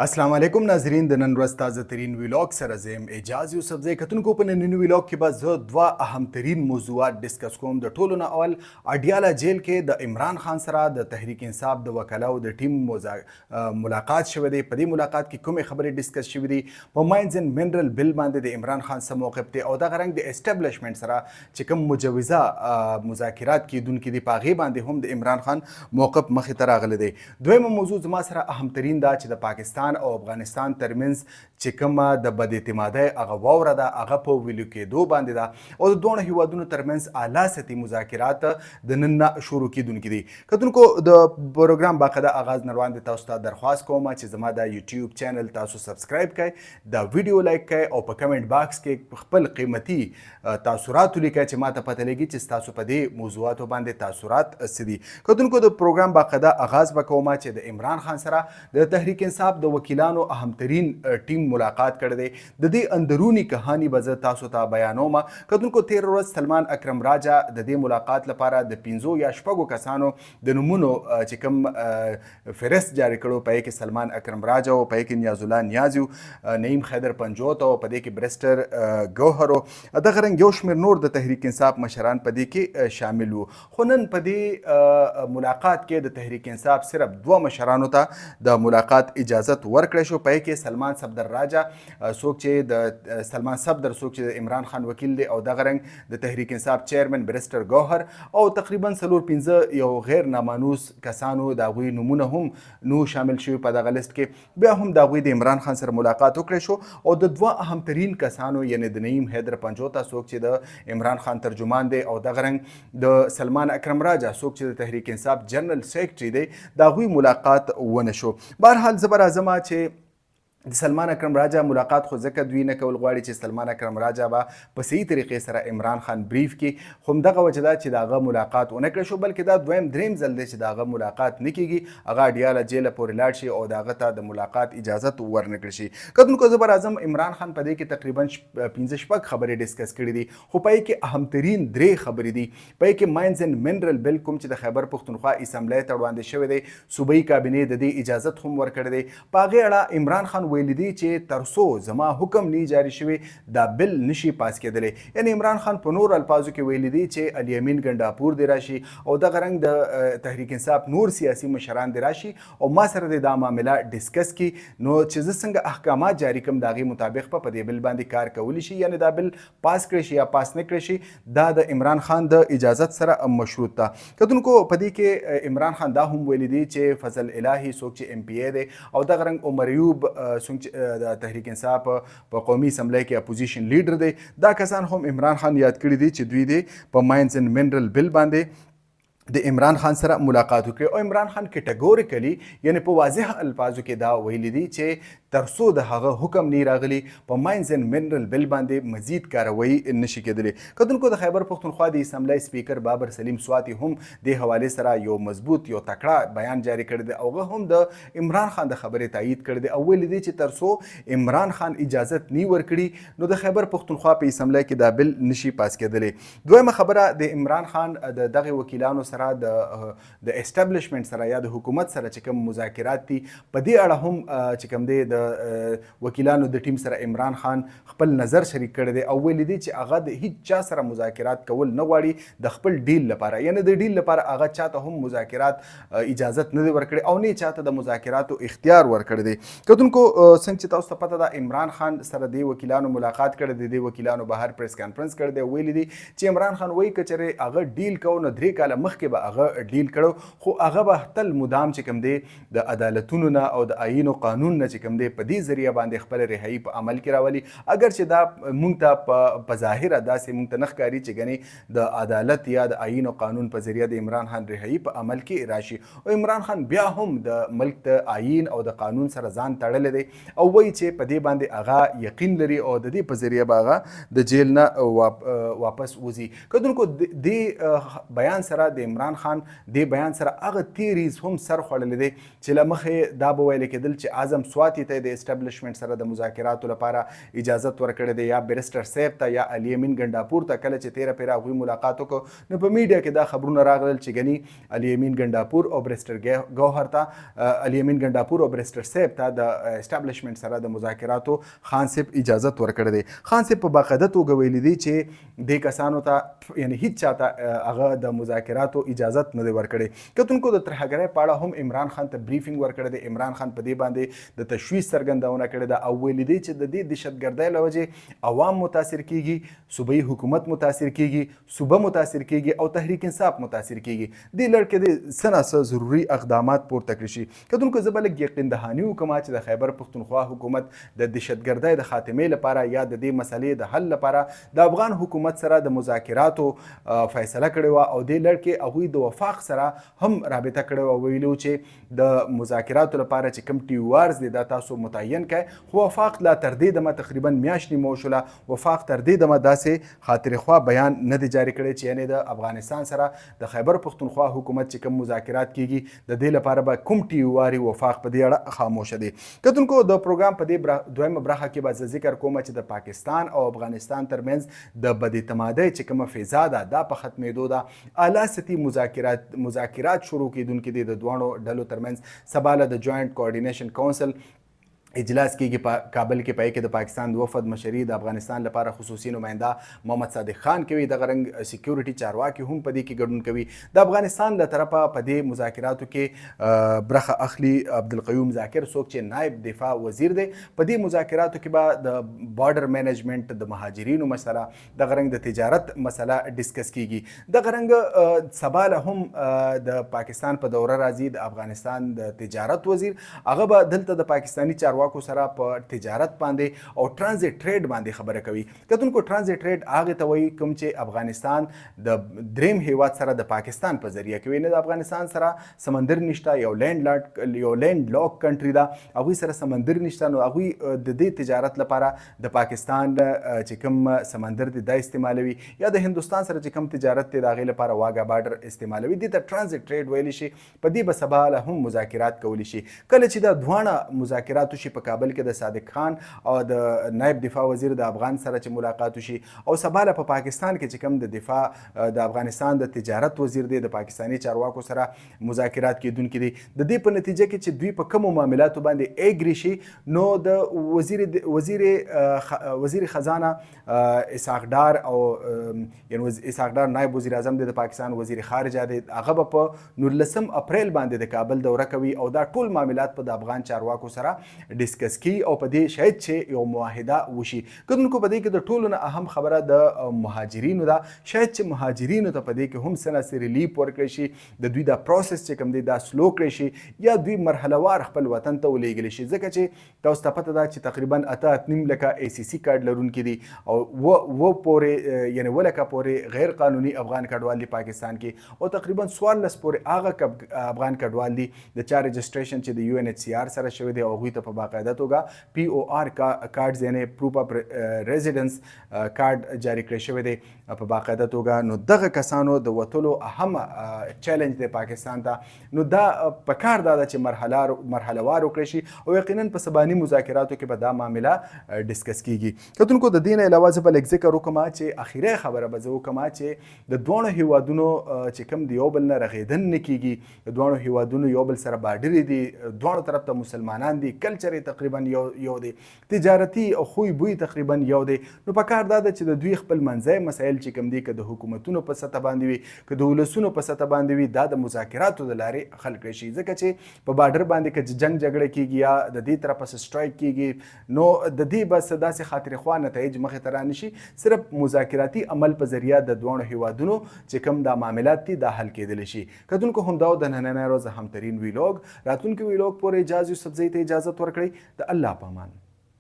السلام علیکم ناظرین د نن ورځ تازه ترین ویلاګ سره زم اجاز یوسفزی کتونکو په نننی ویلاګ کې به زه دوه اهم ترین موضوعات ډسکس کوم. د ټولو نه اول اډیاله جیل کې د عمران خان سره د تحریک انصاف د وکلاو د ټیم ملاقات شوی دی. په دې ملاقات کې کومې خبرې ډسکس شوې دي؟ په ماینز اینډ منرل بل باندې د عمران خان څه موقف دی او دغه رنګ د اسټابلیشمنټ سره چې کوم مجوزه مذاکرات کیدونکي دي په هغې باندې هم د عمران خان موقف مخې ته راغلی دی. دویمه موضوع زما سره اهم ترین دا چې د پاکستان او افغانستان ترمنځ چې کومه د بد اعتمادۍ هغه واوره ده هغه په ویلو کېدو باندې ده او د دواړو هیوادونو ترمنځ اعلی سطحي مذاکرات د نن نه شروع کیدونکي دي. کتونکو د پروګرام باقاعده آغاز نه وړاندې تاسو ته درخواست کوم چې زما د یوټیوب چینل تاسو سبسکرایب کړئ، د ویډیو لایک کړئ او په کمنټ باکس کې خپل قیمتي تاثرات ولیکئ چې ماته پته لګي چې ستاسو په دې موضوعاتو باندې تاثرات څه دي. کتونکو د پروګرام باقاعده آغاز به کوم چې د عمران خان سره د تحریک انصاف د وکیلانو اهم ترین ټیم ملاقات کړی دی. د دې اندرونی کهانی به زه تاسو ته بیانوم. کتونکو تیر ورځ سلمان اکرم راجا د دې ملاقات لپاره د 5 یا 6 کسانو د نومونو چې کوم فهرست جاری کړو، په کې سلمان اکرم راجا او په کې نیاز الله نیازی، نعیم خیدر پنجوت او په دې کې برسټر ګوهر او دغه رنګ یو شمېر نور د تحریک انصاف مشران په دې کې شامل وو. خو نن په دې ملاقات کې د تحریک انصاف صرف 2 مشرانو ته د ملاقات اجازت ورکړی شو. په کې سلمان صفدر راجا څوک چې د سلمان صفدر څوک چې د عمران خان وکیل دی او دغه رنګ د تحریک انصاف چیرمن برسټر ګوهر او تقریبا 4-5 یو غیر نامانوس کسانو د هغوی نومونه هم نو شامل شوي په دغه لیست کې. بیا هم د هغوی د عمران خان سره ملاقات وکړی شو او د 2 اهم ترین کسانو یعنی د نعیم حیدر پنجوتا څوک چې د عمران خان ترجمان دی او دغه رنګ د سلمان اکرم راجا څوک چې د تحریک انصاف جنرال سیکرټري دی د هغوی ملاقات ونه شو. بهرحال زه به راځم چې د سلمان اکرم راجا ملاقات خو ځکه دوی نه کول غواړي چې سلمان اکرم راجا به په صحیح طریقې سره عمران خان بریف کړي. خو همدغه وجه ده چې د هغه ملاقات ونه کړی شو، بلکې دا دریم ځل دی چې د هغه ملاقات نه کیږي، هغه اډیاله جیله پورې لاړ شي او د هغه ته د ملاقات اجازت ورنه کړل شي. کتونکو زه به راځم عمران خان په دې کې تقریبا 15 خبرې ډسکس کړي دي، خو په کې اهم ترین 3 خبرې دي. په کې ماینز اینډ منرل بل کوم چې د خیبر پښتونخوا اسمبلی ته وړاندې شوی دی، صوبایي کابینې د دې اجازت هم ورکړی دی. په هغې اړه عمران خان ویلي دی چې ترڅو زما حکم نه جاری شوی دا بل نشي پاس کېدلی. یعنی عمران خان په نور الفاظو کې ویلي دی چې الیمین ګنډاپور دی راشي او دغه رنګ د تحریک انصاف نور سیاسي مشران دی راشي او ما سره د دا معامله ډسکس کی، نو چې زه څنګه احکامات جاری کوم د هغې مطابق په دې بل باندې کار کولی شي، یعنی دا بل پاس کړی شي یا پاس نه کړی شي، دا د عمران خان د اجازت سره مشروط ده. کتونکو په دې کې عمران خان دا هم ویلي دی چې فضل الهي څوک چې M.P دی او دغه رنګ عمر ایوب څوک چې د تحریک انصاف په قومي اسمبلی کې اپوزیشن لیډر دی، دا کسان هم عمران خان یاد کړي دي چې دوی دی په ماینز اینډ منرل بل باندې د عمران خان سره ملاقات وکړي. او عمران خان کټګوریکلی یعنی په واضح الفاظو کې دا ویلي دي چې ترڅو د هغه حکم نه راغلی په ماینز اینډ منرل بل باندې مزید کاروایی نشي کېدلی. کتونکو د خیبر پښتونخوا د اسمبلی سپیکر بابر سلیم سواتی هم د حوالې سره یو مضبوط یو تکړه بیان جاری کړی دی او هغه هم د عمران خان د خبرې تایید کړی دی او ویلي دی چې ترڅو عمران خان اجازت نه ورکړي نو د خیبر پښتونخوا په اسمبلی کې دا بل نشي پاس کېدلی. دویمه خبره د عمران خان د دغه وکیلانو سره د اسټابلیشمنټ سره یا د حکومت سره چې کوم مذاکرات دي په دې اړه هم چې کوم دی د وکیلانو د ټیم سره عمران خان خپل نظر شریک کړی دی او ویلي دی چې هغه د هیڅ چا سره مذاکرات کول نه غواړي د خپل ډیل لپاره، یعنی د ډیل لپاره هغه چاته هم مذاکرات اجازت نه دی ورکړی او نه چاته د مذاکراتو اختیار ورکړی دی. کتونکو څنګه چې تاسو ته پته ده عمران خان سره د وکیلانو ملاقات کړی دی، د وکیلانو بهر پریس کانفرنس کړی دی، ویلي دی چې عمران خان وایي که چېرې هغه ډیل کوو نو 3 کاله مخکې به هغه ډیل کړو، خو هغه به تل مدام چې کوم دی د عدالتونو نه او د آیین او قانون نه چې کوم دی په دې ذریعه باندې خپل رهایی په عمل کې راولي. اگر چې دا مونږ ته په ظاهره داسې مونږ ته نه ښکاري چې ګنې د عدالت یا د آیین او قانون په ذریعه د عمران خان رهایی په عمل کې راشي او عمران خان بیا هم د ملک د آیین او د قانون سره ځان تړلی دی او وایي چې په دې باندې هغه یقین لري او د دې په ذریعه به هغه د جیل نه واپس وځي. کتونکو دې بیان سره د عمران خان دې بیان سره هغه تیریز هم سر خوړلی دی چې له مخې دا به ویل کېدل چې اعظم سواتی ته د اسټابلیشمنټ سره د مذاکراتو لپاره اجازت ورکړی دی یا بیرسټر صاحب ته یا علي امین ګنډاپور ته کله چې تیره پیره هغوی ملاقات وکړو نو په میډیا کې دا خبرونه راغلل چې ګني علي امین ګنډاپور او بیرسټر ګوهر ته علي امین ګنډاپور او بیرسټر صاحب ته د اسټابلیشمنټ سره د مذاکراتو خان صاحب اجازت ورکړی دی. خان صاحب په باقاعده توګه ویلي دی چې دې کسانو ته یعنی هیڅ چاته هغه د مذاکراتو اجازت نه دی ورکړی. کتونکو د ترهګرۍ په اړه هم عمران خان ته بریفینګ ورکړی دی. عمران خان په دې باندې د تشویش څرګندونه کړې ده او ویلي دی چې د دې دهشتګردۍ له وجې عوام متاثر کیږي، صوبایي حکومت متاثر کیږي، صوبه متاثر کیږي او تحریک انصاف متاثر کیږي. دې لړ کې د څه نه څه ضروري اقدامات پورته کړي شي. کتونکو زه به لږ یقین دهاني وکړم چې د خیبر پښتونخوا حکومت د دهشتګردۍ د خاتمې لپاره یا د دې مسلې د حل لپاره د افغان حکومت سره د مذاکراتو فیصله کړې وه او دې لړ کې هغوی د وفاق سره هم رابطه کړې وه. ویلي چې د مذاکراتو لپاره چې کوم ټیوارز دي دا تاسو متعین کړئ، خو وفاق لا تر دې دمه تقریبا میاشت نیمه وشوله وفاق تر دې دمه داسې خاطرخوا بیان نه دی جاري کړی چې یعنې د افغانستان سره د خیبر پښتونخوا حکومت چې کوم مذاکرات کیږي د دې لپاره به کوم ټیواري وفاق په دې اړه خاموشه دی. کتونکو د پروګرام په دې دویمه برخه کې به زه ذکر کوم چې د پاکستان او افغانستان ترمنځ د بداعتمادۍ چې کومه فضا ده دا په ختمېدو ده. اعلی سطحي مذاکرات شروع کیدونکي دي د دواړو ډلو ترمنځ. سبا له د جوائنټ کوارډینیشن کونسل اجلاس کېږي په کابل کې، پای کې د پاکستان د وفد مشري د افغانستان لپاره خصوصي نماینده محمد صادق خان کوي. دغه رنګ سکیورټي چارواکي هم په دې کې ګډون کوي. د افغانستان له طرفه په دې مذاکراتو کې برخه اخلي عبدالقیوم ذاکر څوک چې نائب دفاع وزیر دی. په دې مذاکراتو کې به د بارډر مینجمنټ، د مهاجرینو مسله، دغه رنګ د تجارت مسله ډسکس کېږي. دغه رنګ سبا له هم د پاکستان په دوره راځي د افغانستان د تجارت وزیر، هغه به دلته د پاکستاني چارواکو سره په تجارت باندې او ټرانزیت ټریډ باندې خبره کوي. کتونکو ټرانزیت ټریډ هغه ته وایي کوم چې افغانستان د دریم هیواد سره د پاکستان په ذریعه کوي. نه د افغانستان سره سمندر نشته، یو لینډ لاک کنټري ده، هغوی سره سمندر نشته، نو هغوی د دې تجارت لپاره د پاکستان چې کوم سمندر دی دا استعمالوي یا د هندوستان سره چې کوم تجارت دی د هغې لپاره واګا بارډر استعمالوي. دې ته ټرانزیت ټریډ ویلی شي. په دې به سبا له هم مذاکرات کولی شي. کله چې دا دواړه مذاکرات وشي په کابل کې د صادق خان او د نائب دفاع وزیر د افغان سره چې ملاقات وشي او سبا له په پاکستان کې چې کوم د دفاع د افغانستان د تجارت وزیر دی د پاکستاني چارواکو سره مذاکرات کېدونکي دي. د دې په نتیجه کې چې دوی په کومو معاملاتو باندې ایګري شي نو د وزیر خزانه اسحاق ډار او یعنی اسحاق ډار نائب وزیر اعظم د پاکستان وزیر خارجه دی، هغه به په 19 اپریل باندې د کابل دوره کوي او دا ټول معاملات په د افغان چارواکو سره ډسکس کی او په دې شاید چې یو معاهده وشي. کتونکو په دې کې د ټولو نه اهم خبره د مهاجرینو ده. شاید چې مهاجرینو ته په دې کې هم څه نه څه ریلیف ورکړی شي، د دوی دا پروسس چې کوم دی دا سلو کړی شي یا دوی مرحله وار خپل وطن ته ولېږلی شي. ځکه چې تاسو ته پته ده چې تقریبا 8.5 لکه ACC کارډ لرونکي دي او و پورې یعنی ولکه پورې غیر قانوني افغان کډوال دي پاکستان کې او تقریبا 14 پورې هغه افغان کډوال دي د چا رجسټریشن چې د UNHCR سره شوی دی او هغوی ته په باقاعده توګه POR کارډز یعنی پروف اف ریزیډنس کارډ جاری کړی شوی دی په باقاعده توګه. نو دغه کسانو د وتلو اهم چیلنج دی پاکستان ته. نو دا پکار دا چې مرحله وار وکړی شي او یقینا په سباني مذاکراتو کې به دا معامله ډسکس کیږي. کتونکو د دې نه علاوه زه به لږ ذکر وکړم چې اخیری خبره به زه وکړم چې د دواړو هیوادونو چې کوم د یو بل نه رغېدن نه کیږي، د دواړو هیوادونو یو بل سره بارډرې دي، دواړو طرف ته مسلمانان دي، کلچر تقریبا یو دی، تجارتي او خوی بوی تقریبا یو دی. نو پکار دا ده چې د دوی خپل منځي مسایل چې کوم دي که د حکومتونو په سطح باندې وي که د ولسونو په سطح باندې وي دا د مذاکراتو د لارې حل کړی شي. ځکه چې په بارډر باندې که جنګ جګړه کیږي یا د دې طرفه څه سټرایک کیږي نو د دې بس داسې خاطرخوا نتایج مخې ته رانشي. صرف مذاکراتي عمل په ذریعه د دواړو هیوادونو چې کوم دا معاملات دي دا حل کېدلی شي. کتونکو همدا د نننۍ ورځ همترین ویلوګ راتلونکي ویلوګ پورې اجاز یوسفزۍ ته اجازت ورکړئ. د الله په امان.